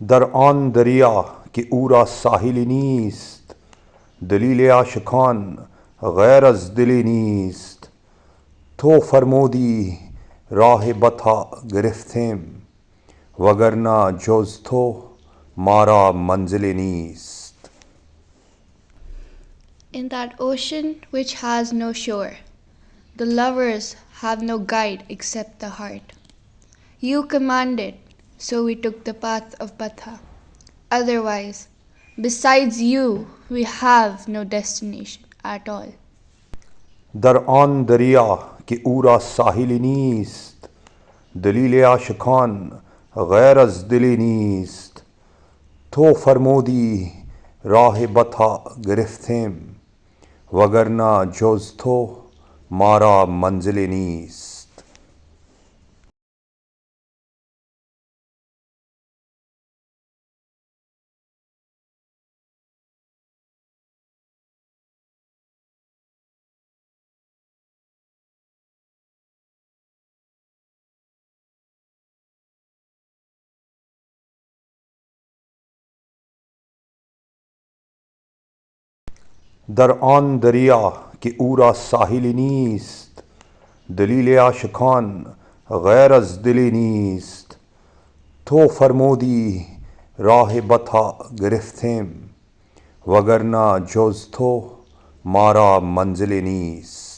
در آن دریا که او را ساحلی نیست، دلیل عاشقان غیر از دلی نیست. تو فرمودی راه بطحا گرفتیم، وگرنہ جز تو مارا منزلی نیست. In that ocean which has no shore, the lovers have no guide except the heart. You commanded, so we took the path of Batḥā. Otherwise, besides you, we have no destination at all. در آن دریا که او را ساحلی نیست، دلیل عاشقان غیر از دلی نیست. تو فرمودی راه بطحا گرفتیم، وگرنہ جز تو مارا منزلی نیست. در آن دریا که او را ساحلی نیست، دلیل عاشقان غیر از دلی نیست. تو فرمودی راه بطحا گرفتیم، وگرنہ جز تو مارا منزلی نیست.